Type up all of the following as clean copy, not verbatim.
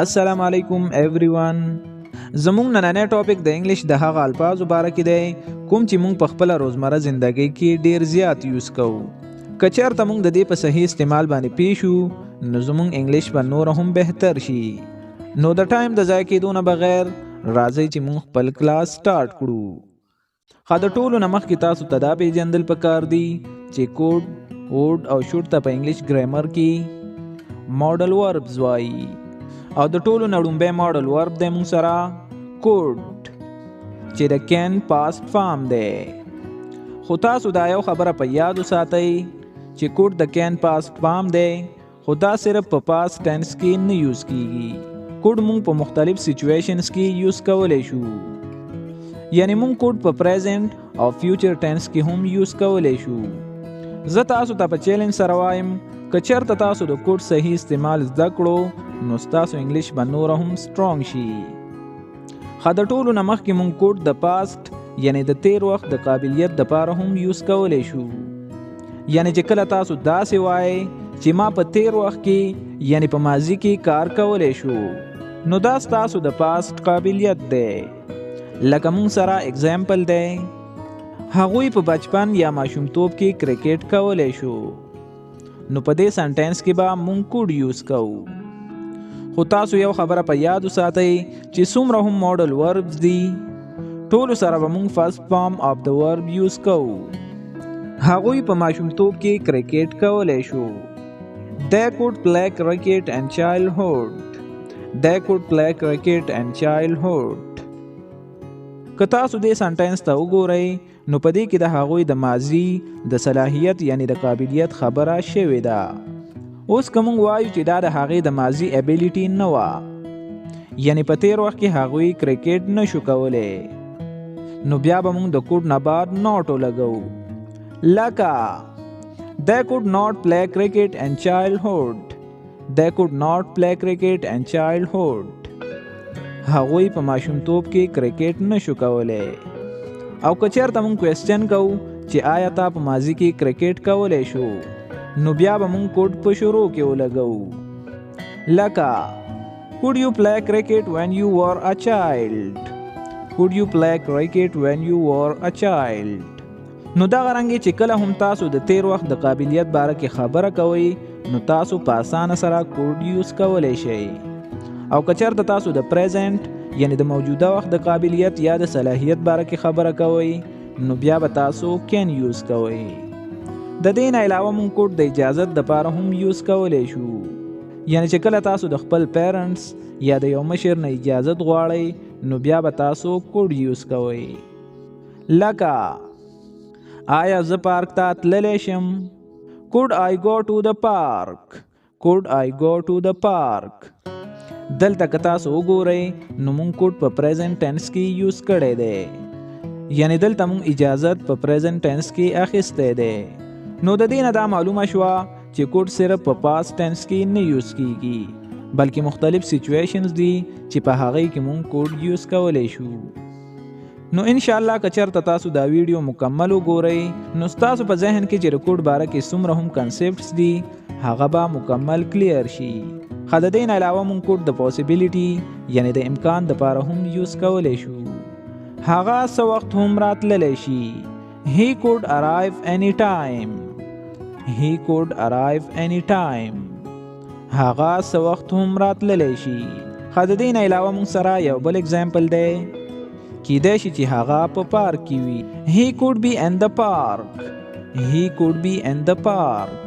السلام علیکم एवरीवन زموږ نننی ټاپک د انګلیش د هغه الفاظو باره کې دی کوم چې موږ په خپل روزمره زندګۍ کې ډیر زیات یوز کوو. که چېرته موږ د دې په صحیح استعمال باندې پیښ شو نو زموږ انګلیش به نور هم بهتر شي. نو د ټایم د ضایع کېدو نه بغیر راځئ چې موږ خپل کلاس سٹارټ کړو. خو د ټولو نه مخکې تاسو ته دا پیژندل پکار دي چې کوډ، ووډ او شوډ ته په انګلیش ګرامر کې ماډل وربز وایي او د ټولو نړومبی ماډل ورب دی موږ سره کوډ چې د کین پاست فارم دی. خو تاسو دا یو خبره په یاد وساتئ چې کوډ د کین پاست فارم دی خو دا صرف په پاست ټینس کې نه یوز کیږي. کوډ موږ په مختلف سچویشنز کې یوز کولی شو، یعنی موږ کوډ په پریزنٹ او فیوچر ټینس کې هم یوز کولی شو. زه تاسو ته په چیلنج سره وایم که چېرته تاسو د کوډ صحیح استعمال زده کړو نو ستاسو انګلیش به نوره هم سټرانګ شي. خو د ټولو نه مخکې موږ کوډ د پاست یعنی د تیر وخت د قابلیت دپاره هم یوز کولی شو. یعنی چې کله تاسو داسې وایئ چې ما په تیر وخت کې یعنی په ماضي کې کار کولی شو نو دا ستاسو د پاست قابلیت دی. لکه موږ سره اگزامپل دی، هغوی په بچپن یا ماشومتوب کې کرکټ کولی شو نو په دې سنټینس کې به موږ کوډ یوز کوو. خو تاسو یو خبره په یاد وساتئ چې څومره هم ماډل وربز دي ټولو سره به موږ فرست فارم آف د ورب یوز کوو. هغوی په ماشومتوب کې کرکټ کولی شو. They could play cricket in childhood. They could play cricket in childhood. که تاسو دې سنټینس ته وګورئ نو په دې کې د هغوی د ماضي د صلاحیت یعنی د قابلیت خبره شوې ده. اوس که موږ وایو چې دا د هغې د ماضي ابیلیټي نه وه یعنی په تیر وخت کې هغوی کرکټ نشو کولی نو بیا به موږ د کوډ نه بعد ناټ ولګوو. لکه They could not play cricket in childhood. They could not play cricket in childhood. هغوی په ماشومتوب کې کرکټ نشو کولی. او که چېرته موږ کوېسچن کوو چې آیا تا په ماضي کې کرکټ کولی شو نو بیا به موږ کوډ په شروع کې ولګوو. لکه Could you play cricket when you were a child? Could you play cricket when you were a child? نو دغه رنګې چې کله هم تاسو د تیر وخت د قابلیت باره کې خبره کوئ نو تاسو په اسانه سره کوډ یوز کولی شئ. او که چېرته تاسو د پریزنټ یعنی د موجوده وخت د قابلیت یا د صلاحیت باره کې خبره کوئ نو بیا به تاسو کین یوز کوئ. د دې نه علاوه موږ کوډ د اجازت دپاره هم یوز کولی شو. یعنی چې کله تاسو د خپل پیرنټس یا د یو مشر نه اجازت غواړئ نو بیا به تاسو کوډ یوز کوئ. لکه آیا زه پارک ته تللی شم؟ Could I go to the park? Could I go to the park? دلته که تاسو وګورئ نو موږ کوډ په پریزنټ ټینس کې یوز کړی دی، یعنی دلته موږ اجازت په پریزنټ ټینس کې اخیستی دی. نو د دې نه دا معلومه شوه چې کوډ صرف په پاست ټینس کې نه یوز کیږي بلکې مختلف سچویشنز دي چې په هغې کې موږ کوډ یوز کولی شو. نو انشاءالله که چېرته تاسو دا ویډیو مکمل وګورئ نو ستاسو په ذهن کې چې د کوډ باره کې څومره هم کنسپټس دي هغه به مکمل کلیر شي. خو د دې نه علاوه موږ کوډ د پاسیبلیټي یعنی د امکان دپاره هم یوز کولی شو. هغه څه وخت هم راتللی شي. He could arrive any time. He could arrive any time. هغه څه وخت هم راتللی شي. خو د دې نه علاوه موږ سره یو بل اگزامپل دی، کیدای شي چې هغه په پارک کې وي. He could be in the park. He could be in the park.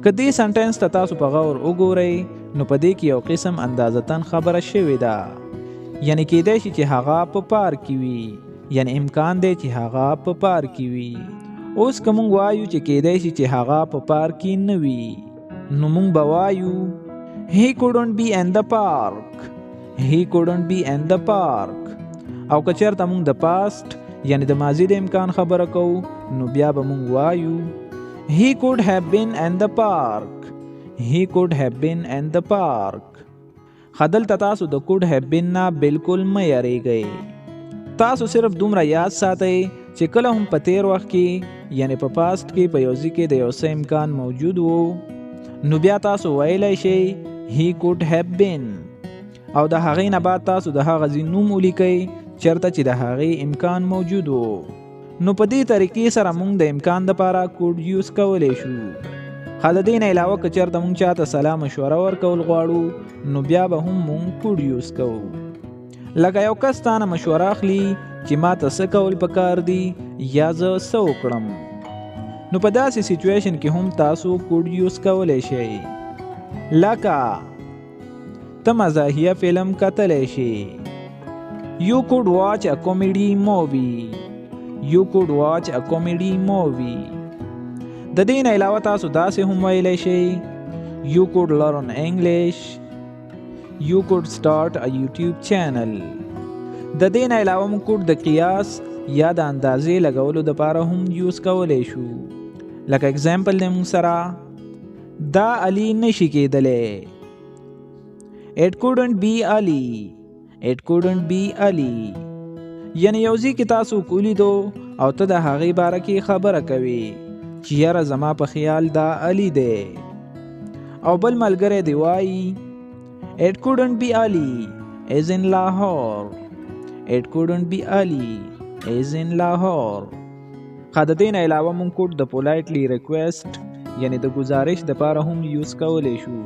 که دې سنټینس ته تاسو په غور وګورئ نو په دې کې یو قسم اندازتن خبره شوې ده، یعنی کیدای شي چې هغه په پارک کې وي، یعنی امکان دی چې هغه په پارک کې وي. اوس که موږ وایو چې کیدای شي چې هغه په پارک کې نه وي نو موږ به وایو He couldn't be in the park. He couldn't be in the park. او که چېرته موږ د پاست یعنی د ماضي د امکان خبره کوو نو بیا به موږ وایو He could have been in the park. He could have been in the park. خو دلته تاسو د could have been نه بلکل مه یریږئ. تاسو صرف دومره یاد ساتئ چې کله هم په تیر وخت کې یعنی په پاست کې په یو ځای کې د یو څه امکان موجود وو نو بیا تاسو ویلی شئ He could have been. او د هغې نه بعد تاسو د هغه ځای نوم ولیکئ چېرته چې د هغې امکان موجود و. نو په دې طریقې سره موږ د امکان دپاره کوډ یوز کولی شو. د دې نه علاوه که چېرته موږ چاته سلا مشوره ورکول غواړو نو بیا به هم موږ کوډ یوز کوو. لکه یو کس تانه مشوره اخلي چې ما ته څه کول پکار دي یا زه څه وکړم، نو په داسې سیچویشن کې هم تاسو کوډ یوز کولی شئ. لکه ته مزاحیه فلم کتلی شي. You could watch a comedy movie. You could watch a comedy movie. د دې نه علاوه تاسو داسې هم ویلی شئ You could learn English. You could start a YouTube channel. د دې نه علاوه موږ کوډ د قیاس یا د اندازې لګولو دپاره هم یوز کولی شو. لکه اگزامپل دی موږ سره دا علي نشي کېدلی. It couldn't be Ali. It couldn't be Ali. یعنی یو ځای کې تاسو ولیدو او ته د هغې باره کې خبره کوي چې یاره زما په خیال دا علي دی، او بل ملګری دی وایي It couldn't be Ali is in Lahore. It couldn't be Ali is in Lahore. د دې نه علاوه موږ کوډ د پولایټلی ریکویسټ یعنی د گزارش دپاره هم یوز کولی شو.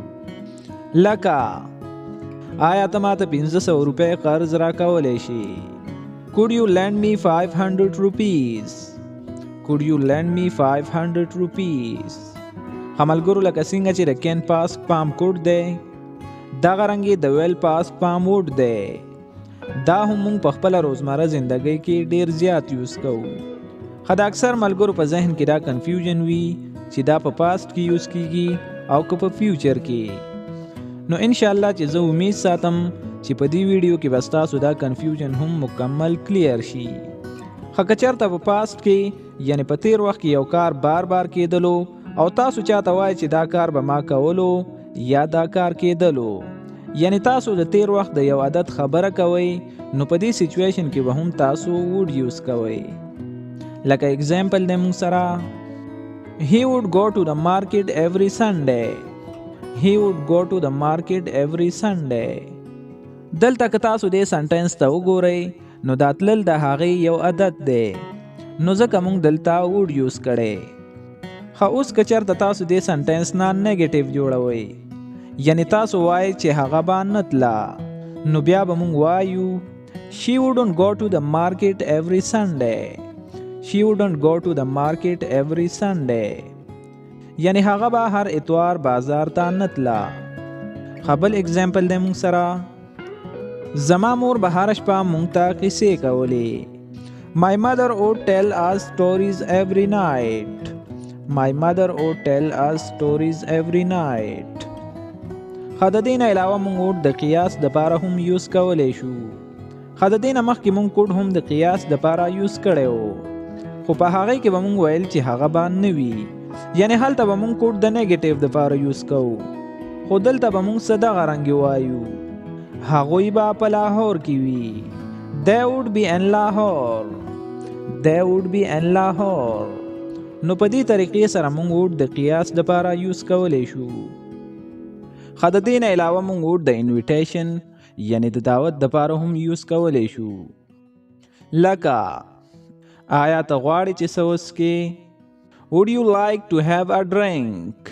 لکه آیا ته ماته 500 روپۍ قرض راکولی شي؟ Could you lend me 500 rupees? Could you lend me 500 rupees? ملګرو لکه څنګه چې د کین پاسک پام کوډ دی دغه رنګې د ویل پاسک پام وډ دی. دا هم موږ په خپله روزمره زندګۍ کې ډیر زیات یوز کوو. د اکثر ملګرو په ذهن کې دا کنفیوژن وي چې دا په پاست کې یوز کیږي او که په فیوچر کې. نو انشاءالله چې زه امید ساتم چې په دې ویډیو کې به ستاسو دا کنفیوژن هم مکمل کلیر شي. که چېرته په پاست کې یعنی په تیر وخت کې یو کار بار بار کېدلو او تاسو چاته وایي چې دا کار به ما کولو یا دا کار کېدلو، یعنی تاسو د تیر وخت د یو عادت خبره کوئ، نو په دې سیچویشن کې به هم تاسو وډ یوز کوئ. لکه اگزامپل دی موږ سره He would go to the market every Sunday. He would go to the market every Sunday. دلته که تاسو دې سنټنس ته وګورئ نو دا تلل د هغې یو عادت دی، نو ځکه موږ دلته وډ یوز کړی. اوس که چېرته تاسو دې سنټنس نه نیګیټیو جوړوئ یعنی تاسو وایئ چې هغه به نه تله، نو بیا به موږ وایو She wouldn't go to the market every Sunday. She wouldn't go to the market every Sunday. یعنی هغه به هر اتوار بازار ته نه تله. بل اگزامپل دی موږ سره زما مور به هره شپه موږ ته قصې کولې. My mother would tell us stories every night. My mother would tell us stories every night. د دې نه علاوه موږ کوډ د قیاس دپاره هم یوز کولی شو. د دې نه مخکې موږ کوډ هم د قیاس دپاره یوز کړی و، خو په هغې کې به موږ ویل چې هغه به نه وي، یعنی هلته به موږ کوډ د نیګیټیو دپاره یوز کوو، خو دلته به موږ څه دغه رنګې وایو هغوی به په لاهور کې وي. They would be in Lahore. They would be in Lahore. نو په دې طریقې سره موږ وډ د قیاس دپاره یوز کولی شو. د دې نه علاوه موږ وډ د انویټیشن یعنی د دعوت دپاره هم یوز کولی شو. لکه آیا ته غواړې چې څه وڅښې؟ Would you like to have a drink?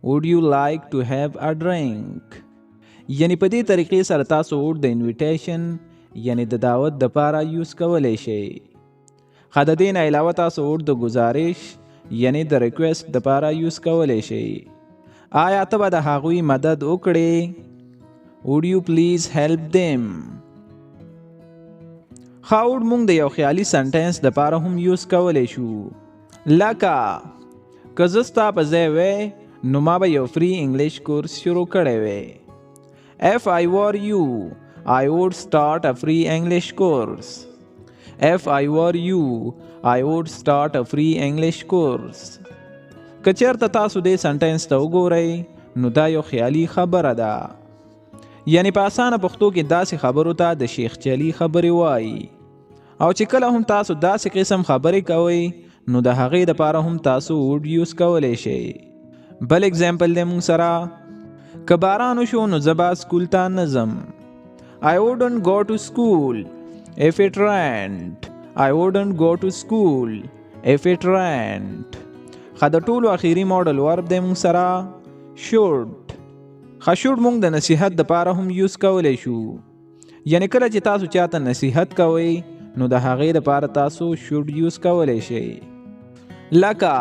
Would you like to have a drink? یعنی په دې طریقې سره تاسو وډ د انویټیشن یعنی د دعوت دپاره یوز کولی شئ. د دې نه علاوه تاسو وډ د گزارش یعنی د ریکویسټ دپاره یوز کولی شئ. آیا ته به د هغوی مدد وکړې؟ Would you please help them? وډ موږ د یو خیالي سنټنس دپاره هم یوز کولی شو. لکه که زه ستا په ځای وی نو ما به یو فری انګلیش کورس شروع کړی وی. If I were you, I would start a free English course. If I were you, I would start a free English course. که چېرته تاسو دې سنټنس ته وګورئ نو دا یو خیالي خبره ده، یعنی په اسانه پښتو کې داسې خبرو ته د شیخ چلی خبرې وایي، او چې کله هم تاسو داسې قسم خبرې کوئ نو د هغې دپاره هم تاسو وډ یوز کولی شئ. بل اگزامپل دی موږ سره که باران وشو نو زه به سکول ته نه ځم. I wouldn't go to school if it rained. I wouldn't go to school if it rained. خا د ټولو اخیری ماډل ورب دی مونږ سره should. خا should مونږ د نصیحت د پاره هم یوز کولی شو. یعنی کله چې تاسو چاته نصیحت کوئ نو د هغې د پاره تاسو should یوز کولی شئ. لکه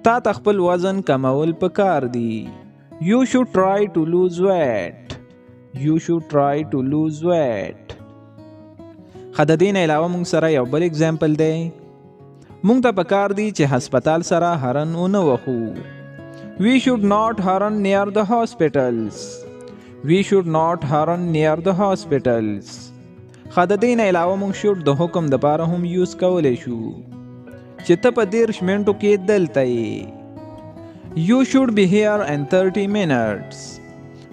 تا ته خپل وزن کمول پکار دی. You should try to lose weight. You should try to lose weight. خا د دې نه علاوه مونږ سره یو بل اگزامپل دی. مونږ ته پکار دی چې هسپتال سره هرن ونه وخو. We should not run near the hospitals. We should not run near the hospitals. خا د دې نه علاوه مونږ should د حکم د پاره هم یوز کولی شو چې ته په 30 منټو کې دلته یې. You should be here in 30 minutes.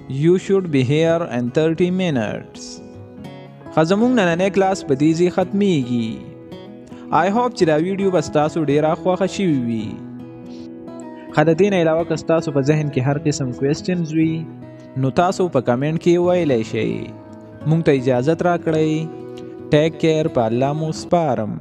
You should be here in 30 minutes. خا زمونږ نننی کلاس په دې ځای ختمیږي. I hope چې دا ویډیو به ستاسو ډیره خوښه شوي وي. خا د دې نه علاوه که ستاسو په ذهن کې هر قسم کوېسچنز وي نو تاسو په کمنټ کې ویلی شئ. مونږ ته اجازت راکړئ. ټیک کیر، په الله مو سپارم.